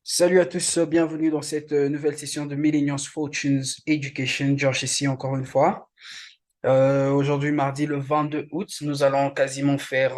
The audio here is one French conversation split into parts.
Salut à tous, bienvenue dans cette nouvelle session de Millennials Fortunes Education. Josh ici encore une fois. Aujourd'hui, mardi le 22 août, nous allons quasiment faire,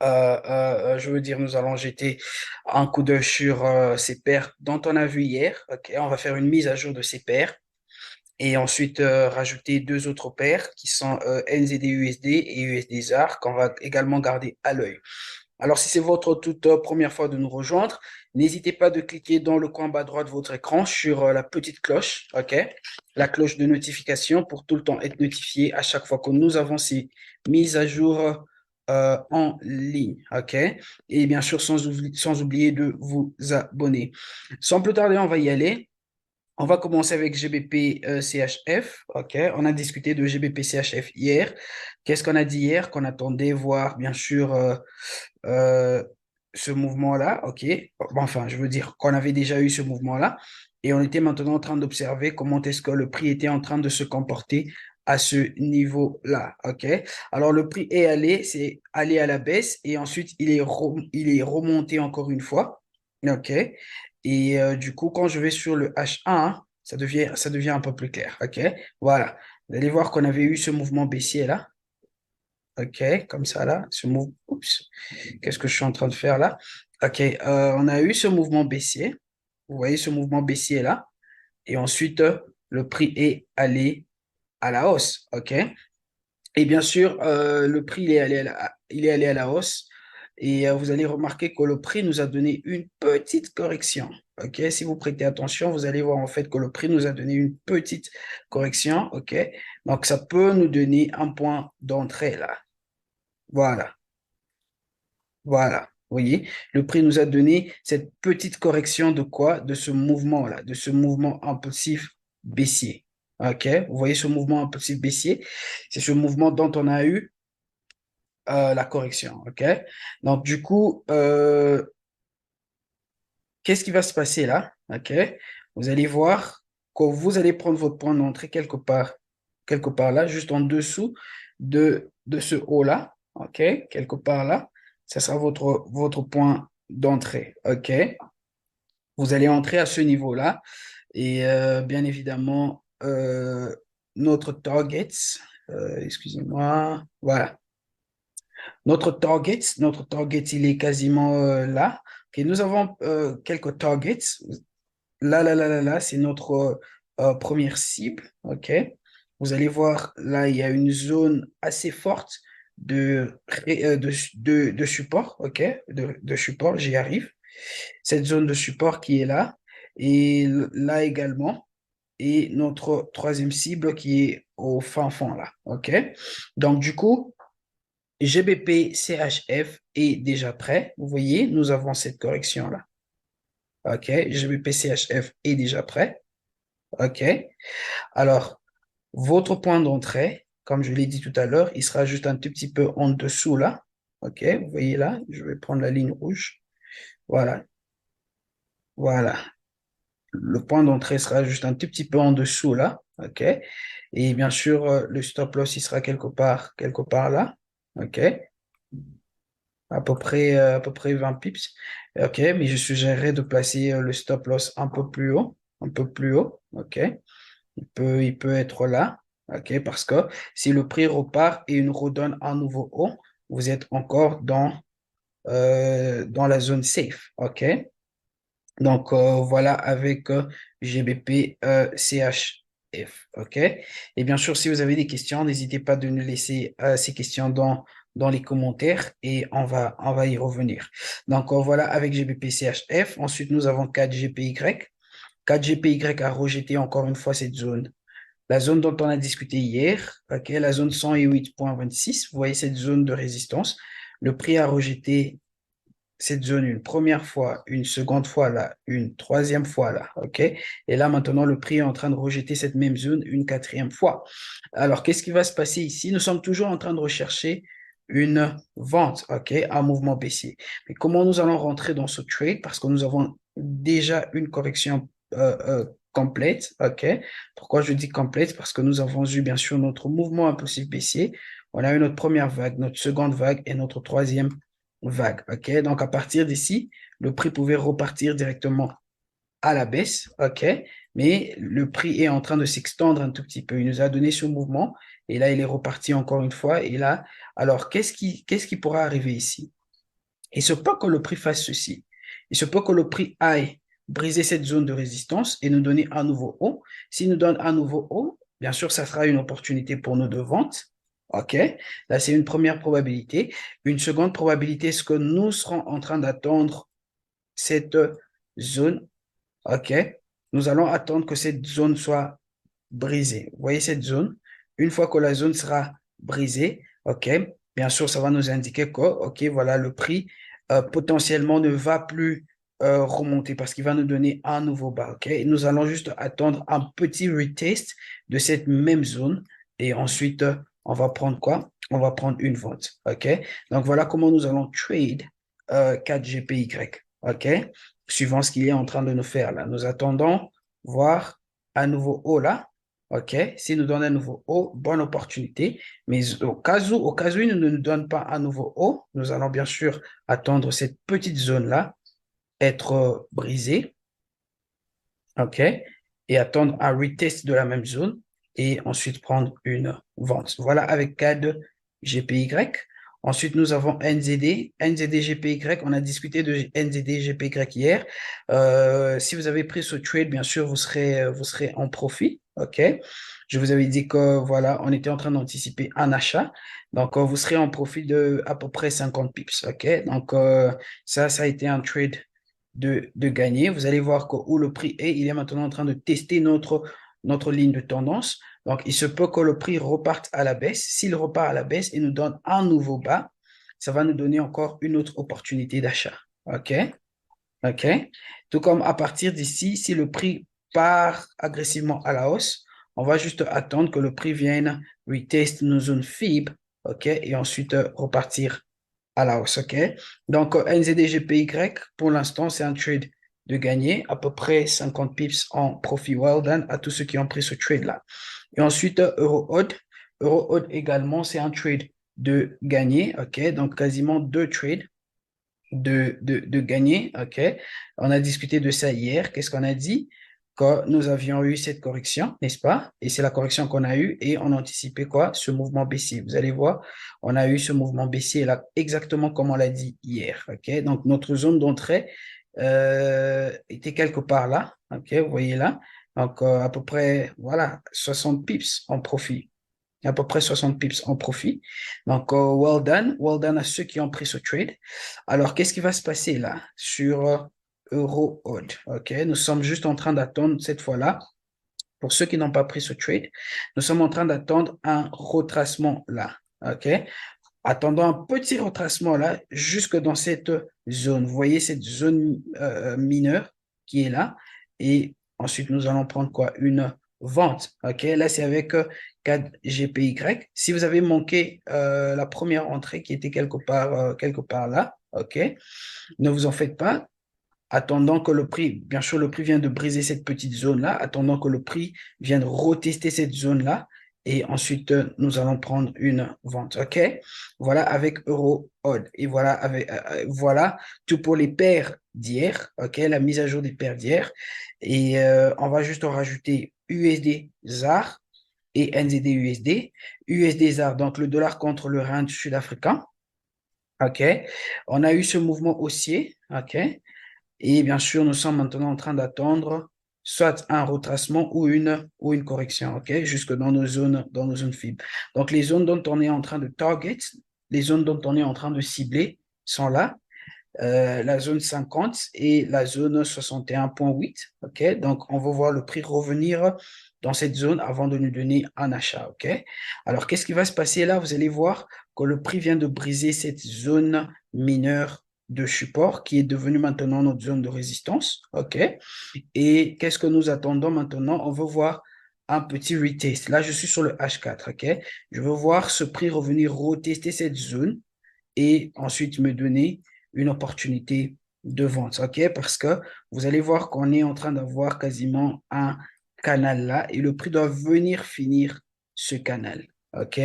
je veux dire, nous allons jeter un coup d'œil sur ces paires dont on a vu hier. Ok, on va faire une mise à jour de ces paires et ensuite rajouter deux autres paires qui sont NZD-USD et USD-ZAR qu'on va également garder à l'œil. Alors, si c'est votre toute première fois de nous rejoindre, n'hésitez pas de cliquer dans le coin bas droit de votre écran sur la petite cloche, ok? La cloche de notification pour tout le temps être notifié à chaque fois que nous avons ces mises à jour en ligne, ok? Et bien sûr, sans oublier de vous abonner. Sans plus tarder, on va y aller. On va commencer avec GBP CHF. OK, on a discuté de GBP CHF hier. Qu'est-ce qu'on a dit hier? Qu'on attendait voir, bien sûr, euh, ce mouvement-là. OK, bon, enfin, je veux dire qu'on avait déjà eu ce mouvement-là. Et on était maintenant en train d'observer comment est-ce que le prix était en train de se comporter à ce niveau-là. OK, alors le prix est allé, c'est allé à la baisse et ensuite il est remonté encore une fois. OK. Et du coup, quand je vais sur le H1, ça devient un peu plus clair. OK? Voilà. Vous allez voir qu'on avait eu ce mouvement baissier là. OK? Comme ça là. Oups. Qu'est-ce que je suis en train de faire là? OK. On a eu ce mouvement baissier. Vous voyez ce mouvement baissier là. Et ensuite, le prix est allé à la hausse. OK? Et bien sûr, le prix il est allé à la hausse. Et vous allez remarquer que le prix nous a donné une petite correction. OK? Si vous prêtez attention, vous allez voir en fait que le prix nous a donné une petite correction. OK? Donc, ça peut nous donner un point d'entrée là. Voilà. Voilà. Vous voyez, le prix nous a donné cette petite correction de quoi? De ce mouvement-là, de ce mouvement impulsif baissier. OK? Vous voyez ce mouvement impulsif baissier? C'est ce mouvement dont on a eu la correction. OK? Donc, du coup, qu'est-ce qui va se passer là? OK? Vous allez voir que vous allez prendre votre point d'entrée quelque part là, juste en dessous de ce haut-là. OK? Quelque part là. Ça sera votre point d'entrée. OK? Vous allez entrer à ce niveau-là. Et bien évidemment, notre target, excusez-moi, voilà. Notre target, il est quasiment là. Ok, nous avons quelques targets. Là, c'est notre première cible. OK. Vous allez voir, là, il y a une zone assez forte de support. OK. De support, j'y arrive. Cette zone de support qui est là. Et là également. Et notre troisième cible qui est au fin fond là. OK. Donc, du coup, GBP CHF est déjà prêt. Vous voyez, nous avons cette correction-là. OK. GBP CHF est déjà prêt. OK. Alors, votre point d'entrée, comme je l'ai dit tout à l'heure, il sera juste un tout petit peu en dessous là. OK. Vous voyez là, je vais prendre la ligne rouge. Voilà. Voilà. Le point d'entrée sera juste un tout petit peu en dessous là. OK. Et bien sûr, le stop loss, il sera quelque part là. OK. À peu près 20 pips. OK, mais je suggérerais de placer le stop loss un peu plus haut, un peu plus haut. OK, il peut être là. OK, parce que si le prix repart et nous redonne un nouveau haut, vous êtes encore dans la zone safe. OK, donc voilà avec GBP CHF. OK, et bien sûr, si vous avez des questions, n'hésitez pas de nous laisser ces questions dans les commentaires et on va y revenir. Donc voilà avec GBP CHF. Ensuite, nous avons 4GPY. 4GPY a rejeté encore une fois cette zone. La zone dont on a discuté hier, ok, la zone 108,26, vous voyez cette zone de résistance. Le prix a rejeté cette zone une première fois, une seconde fois là, une troisième fois là, ok? Et là, maintenant, le prix est en train de rejeter cette même zone une quatrième fois. Alors, qu'est-ce qui va se passer ici? Nous sommes toujours en train de rechercher une vente, ok? Un mouvement baissier. Mais comment nous allons rentrer dans ce trade? Parce que nous avons déjà une correction complète, ok? Pourquoi je dis complète? Parce que nous avons eu bien sûr notre mouvement impulsif baissier. On a eu notre première vague, notre seconde vague et notre troisième vague. OK? Donc, à partir d'ici, le prix pouvait repartir directement à la baisse. OK? Mais le prix est en train de s'extendre un tout petit peu. Il nous a donné ce mouvement et là, il est reparti encore une fois. Et là, alors, qu'est-ce qui pourra arriver ici? Il se peut que le prix fasse ceci. Il se peut que le prix aille briser cette zone de résistance et nous donner un nouveau haut. S'il nous donne un nouveau haut, bien sûr, ça sera une opportunité pour nous de vente. OK? Là, c'est une première probabilité. Une seconde probabilité, c'est que nous serons en train d'attendre cette zone. OK? Nous allons attendre que cette zone soit brisée. Vous voyez cette zone? Une fois que la zone sera brisée, OK, bien sûr, ça va nous indiquer que, OK, voilà, le prix potentiellement ne va plus remonter parce qu'il va nous donner un nouveau bas, OK? Et nous allons juste attendre un petit retest de cette même zone et ensuite, on va prendre quoi? On va prendre une vente, OK? Donc, voilà comment nous allons trade 4GPY, OK? Suivant ce qu'il est en train de nous faire là. Nous attendons voir un nouveau haut là. OK? S'il nous donne un nouveau haut, bonne opportunité. Mais au cas où il ne nous donne pas un nouveau haut, nous allons bien sûr attendre cette petite zone-là être brisée. OK? Et attendre un retest de la même zone et ensuite prendre une vente. Voilà avec CAD GPY. Ensuite, nous avons NZD. NZD GPY, on a discuté de NZD GPY hier. Si vous avez pris ce trade, bien sûr, vous serez en profit. OK? Je vous avais dit que voilà, on était en train d'anticiper un achat. Donc, vous serez en profit de à peu près 50 pips. OK? Donc, ça a été un trade de gagner. Vous allez voir que, où le prix est. Il est maintenant en train de tester notre ligne de tendance. Donc, il se peut que le prix reparte à la baisse. S'il repart à la baisse et nous donne un nouveau bas, ça va nous donner encore une autre opportunité d'achat. OK? OK? Tout comme à partir d'ici, si le prix part agressivement à la hausse, on va juste attendre que le prix vienne retest nos zones FIB, OK? Et ensuite repartir à la hausse, OK? Donc, NZDGPY, pour l'instant, c'est un trade de gagner, à peu près 50 pips en profit. Well done à tous ceux qui ont pris ce trade-là. Et ensuite, EuroHold. EuroHold également, c'est un trade de gagner, OK? Donc, quasiment deux trades de gagner, OK? On a discuté de ça hier. Qu'est-ce qu'on a dit? Que nous avions eu cette correction, n'est-ce pas? Et c'est la correction qu'on a eue et on anticipait quoi? Ce mouvement baissier. Vous allez voir, on a eu ce mouvement baissier là, exactement comme on l'a dit hier, OK? Donc, notre zone d'entrée était quelque part là, OK? Vous voyez là? Donc, à peu près, voilà, 60 pips en profit, à peu près 60 pips en profit. Donc, well done à ceux qui ont pris ce trade. Alors, qu'est-ce qui va se passer là sur EuroHold? OK, nous sommes juste en train d'attendre cette fois-là. Pour ceux qui n'ont pas pris ce trade, nous sommes en train d'attendre un retracement là. OK, attendons un petit retracement là, jusque dans cette zone. Vous voyez cette zone mineure qui est là. Et ensuite, nous allons prendre quoi? Une vente. OK, là, c'est avec 4GPY. Si vous avez manqué la première entrée qui était quelque part là, OK, ne vous en faites pas. Attendant que le prix, bien sûr, le prix vient de briser cette petite zone-là, attendant que le prix vienne retester cette zone-là, et ensuite, nous allons prendre une vente. OK? Voilà avec EuroHold. Et voilà tout pour les paires d'hier. OK? La mise à jour des paires d'hier. Et on va juste en rajouter USD ZAR et NZD USD. USD ZAR, donc le dollar contre le rand sud-africain. OK? On a eu ce mouvement haussier. OK? Et bien sûr, nous sommes maintenant en train d'attendre soit un retracement ou une correction, OK, jusque dans nos zones FIB. Donc, les zones dont on est en train de target, les zones dont on est en train de cibler sont là, la zone 50 et la zone 61,8, OK. Donc, on va voir le prix revenir dans cette zone avant de nous donner un achat, OK. Alors, qu'est-ce qui va se passer là? Vous allez voir que le prix vient de briser cette zone mineure de support qui est devenue maintenant notre zone de résistance, OK. Et qu'est-ce que nous attendons maintenant? On veut voir un petit retest. Là, je suis sur le H4, OK. Je veux voir ce prix revenir retester cette zone et ensuite me donner une opportunité de vente, OK? Parce que vous allez voir qu'on est en train d'avoir quasiment un canal là et le prix doit venir finir ce canal, OK?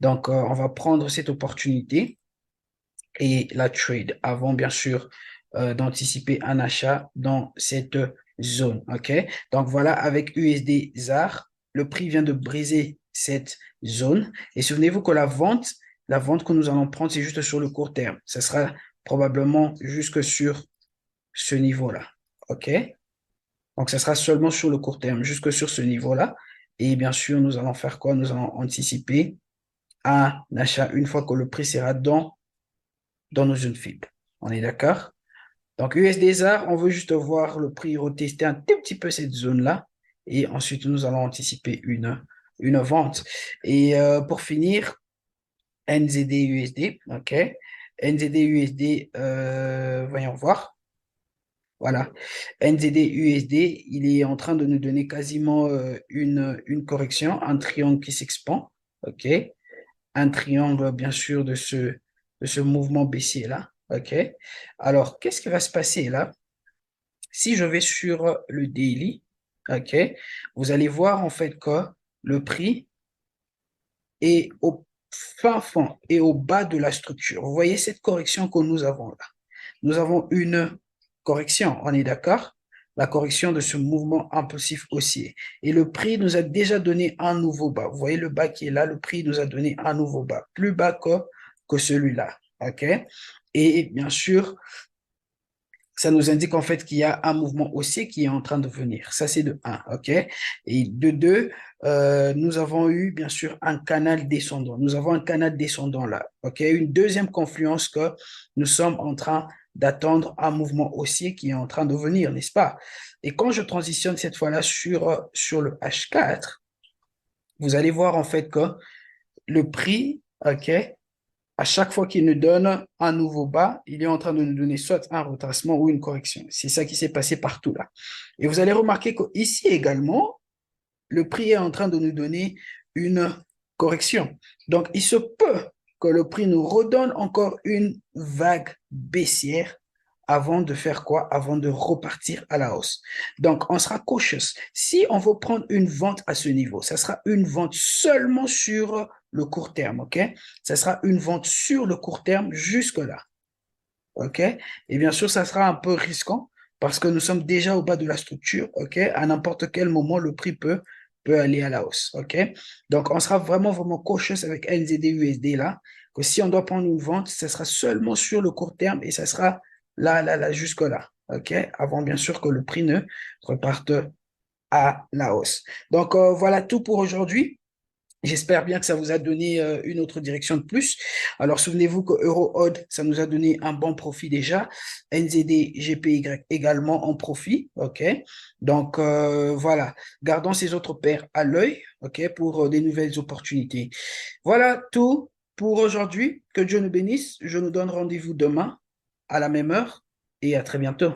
Donc, on va prendre cette opportunité et la trade avant, bien sûr, d'anticiper un achat dans cette zone. OK? Donc voilà, avec USD ZAR, le prix vient de briser cette zone. Et souvenez-vous que la vente que nous allons prendre, c'est juste sur le court terme. Ce sera probablement jusque sur ce niveau-là. OK? Donc, ça sera seulement sur le court terme, jusque sur ce niveau-là. Et bien sûr, nous allons faire quoi? Nous allons anticiper un achat une fois que le prix sera dans nos zones faibles. On est d'accord? Donc, USD-ZAR, on veut juste voir le prix retester un tout petit peu cette zone-là. Et ensuite, nous allons anticiper une vente. Et pour finir, NZD-USD. OK? NZD-USD, voyons voir. Voilà. NZD-USD, il est en train de nous donner quasiment une correction, un triangle qui s'expand. OK? Un triangle, bien sûr, de ce mouvement baissier-là. OK? Alors, qu'est-ce qui va se passer là? Si je vais sur le daily, OK, vous allez voir en fait que le prix est au fin fond et au bas de la structure. Vous voyez cette correction que nous avons là. Nous avons une correction, on est d'accord? La correction de ce mouvement impulsif haussier. Et le prix nous a déjà donné un nouveau bas. Vous voyez le bas qui est là, le prix nous a donné un nouveau bas, plus bas que celui-là. OK? Et bien sûr, ça nous indique en fait qu'il y a un mouvement haussier qui est en train de venir. Ça, c'est de un, OK? Et de 2, nous avons eu bien sûr un canal descendant. Nous avons un canal descendant là, OK? Une deuxième confluence que nous sommes en train d'attendre un mouvement haussier qui est en train de venir, n'est-ce pas? Et quand je transitionne cette fois-là sur le H4, vous allez voir en fait que le prix, OK, à chaque fois qu'il nous donne un nouveau bas, il est en train de nous donner soit un retracement ou une correction. C'est ça qui s'est passé partout là. Et vous allez remarquer qu'ici également, le prix est en train de nous donner une correction. Donc, il se peut que le prix nous redonne encore une vague baissière avant de faire quoi? Avant de repartir à la hausse. Donc, on sera cautious. Si on veut prendre une vente à ce niveau, ça sera une vente seulement sur le court terme, OK? Ça sera une vente sur le court terme jusque-là, OK? Et bien sûr, ça sera un peu risquant parce que nous sommes déjà au bas de la structure, OK? À n'importe quel moment, le prix peut aller à la hausse, OK? Donc, on sera vraiment, vraiment cautious avec NZD-USD là, que si on doit prendre une vente, ça sera seulement sur le court terme et ça sera là, jusque-là, OK? Avant, bien sûr, que le prix ne reparte à la hausse. Donc, voilà tout pour aujourd'hui. J'espère bien que ça vous a donné une autre direction de plus. Alors, souvenez-vous que EuroOdd, ça nous a donné un bon profit déjà. NZD, GPY également en profit. OK? Donc, voilà. Gardons ces autres paires à l'œil, OK, pour des nouvelles opportunités. Voilà tout pour aujourd'hui. Que Dieu nous bénisse. Je nous donne rendez-vous demain à la même heure et à très bientôt.